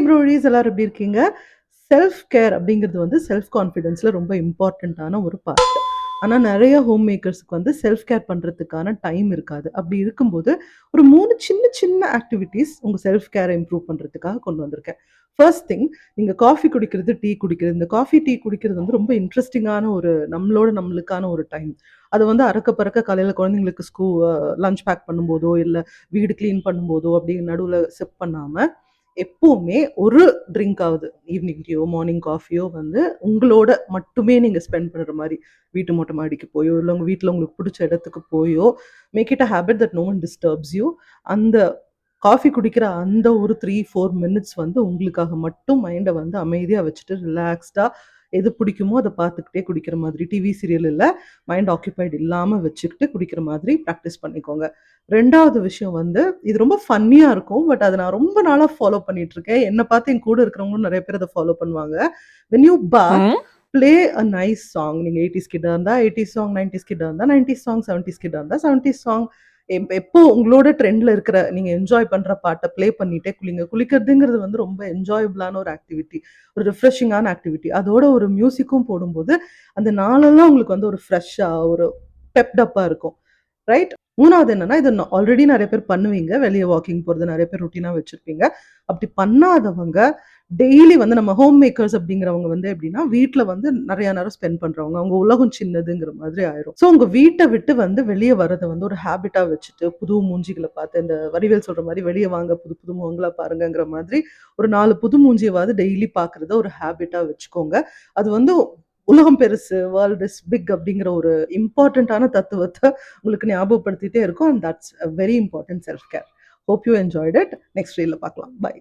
ப்ரோரீஸ் எல்லாரும் எப்படி இருக்கீங்க? செல்ஃப் கேர் அப்படிங்கிறது வந்து செல்ஃப் கான்ஃபிடன்ஸ்ல ரொம்ப இம்பார்ட்டன்ட்டான ஒரு பார்ட். ஆனா நெறைய ஹோம் மேக்கர்ஸ்க்கு வந்து செல்ஃப் கேர் பண்றதுக்கான டைம் இருக்காது. அப்படி இருக்கும்போது, ஒரு 3 சின்ன சின்ன ஆக்டிவிட்டீஸ் உங்க செல்ஃப் கேர இம்ப்ரூவ் பண்றதுக்காக கொண்டு வந்திருக்கேன். ஃபர்ஸ்ட் திங், நீங்க காஃபி குடிக்கிறது, டீ குடிக்கிறது. இந்த காஃபி, டீ குடிக்கிறது வந்து ரொம்ப இன்ட்ரஸ்டிங்கான ஒரு நம்மளுக்கான ஒரு டைம். அத வந்து அறக்க பறக்க காலையில குழந்தைங்களுக்கு லஞ்ச் பேக் பண்ணும்போதோ, இல்ல வீடு கிளீன் பண்ணும்போதோ, அப்படி நடுவுல சிப் பண்ணாம, எப்பவுமே ஒரு ட்ரிங்காவது ஈவினிங் டீயோ, மார்னிங் காஃபியோ வந்து உங்களோட மட்டுமே நீங்க ஸ்பெண்ட் பண்ற மாரி, வீட்டு மொட்டை மாடிக்கு போயோ, இல்ல உங்க வீட்ல உங்களுக்கு புடிச்ச இடத்துக்கு போயோ, make it a habit that no one disturbs you. அந்த காஃபி குடிக்கிற அந்த ஒரு 3, 4 மினிட்ஸ் வந்து உங்களுக்காக மட்டும் மைண்ட வந்து அமைதியா வச்சுட்டு ரிலாக்ஸ்டா எது பிடிக்குமோ அத பார்த்துக்கிட்டே குடிக்கிற மாதிரி. டிவி, சீரியல் இல்ல. மைண்ட் ஆக்கியூபைட் இல்லாம வச்சுக்கிட்டு குடிக்கிற மாதிரி பிராக்டிஸ் பண்ணிக்கோங்க. 2வது விஷயம் வந்து, இது ரொம்ப ஃபன்னியா இருக்கும். பட் அத நான் ரொம்ப நாளா ஃபாலோ பண்ணிட்டு இருக்கேன். என்ன பார்த்து என் கூட இருக்கிறவங்களும் நெறைய பேர் அத ஃபாலோ பண்ணுவாங்க. வென் யூ பாத், ம். Play a nice song. நீங்க 80ஸ் கிட்டா இருந்தா 80ஸ் சாங், 90ஸ் கிட்டா இருந்தா 90ஸ் சாங், 70ஸ் கிட்டா இருந்தா 70ஸ் சாங். எப்போ உங்களோட ட்ரெண்ட்ல இருக்கிற நீங்க என்ஜாய் பண்ற பாட்ட ப்ளே பண்ணிட்டே குளிங்க. குளிக்கிறதுங்கிறது வந்து ரொம்ப என்ஜாயபிளான ஒரு ஆக்டிவிட்டி. ஒரு ரிஃப்ரெஷிங்கான ஆக்டிவிட்டி. அதோட ஒரு மியூசிக்கும் போடும்போது, அந்த நாளெல்லாம் உங்களுக்கு வந்து ஒரு ஃப்ரெஷ்ஷா, ஒரு பெப்ட் அப்பா இருக்கும். ரைட்? 3வது என்னன்னா, இது ஆல்ரெடி நெறைய பேர் பண்ணுவீங்க. வெளிய வாக்கிங் போறது நெறைய பேர் ரொட்டீனா வச்சிருப்பீங்க. அப்படி பண்ணாதவங்க, டெய்லி வந்து நம்ம ஹோம் மேக்கர்ஸ் அப்படிங்கிறவங்க வந்து எப்படின்னா, வீட்ல வந்து நெறைய நேரம் ஸ்பெண்ட் பண்றவங்க. அவங்க உலகம் சின்னதுங்கிற மாதிரி ஆயிரும். ஸோ உங்க வீட்ட விட்டு வந்து வெளிய வரத வந்து ஒரு ஹேபிட்டா வச்சுட்டு, புது மூஞ்சிகள பார்த்து இந்த வடிவேல் சொல்ற மாரி, "வெளிய வாங்க புது புது முகங்கள பாருங்கங்கிற" மாதிரி ஒரு 4 புது மூஞ்சியவாவது டெய்லி பார்க்கிறத ஒரு ஹேபிட்டா வச்சுக்கோங்க. அது வந்து உலகம் பெருசு, வேர்ல்ட் இஸ் பிக் அப்படிங்கிற ஒரு இம்பார்ட்டன்ட்டான தத்துவத்த உங்களுக்கு ஞாபகப்படுத்திட்டே இருக்கும். And that's a very important self care. Hope you enjoyed it. Next ரீல்ல பார்க்கலாம். பை.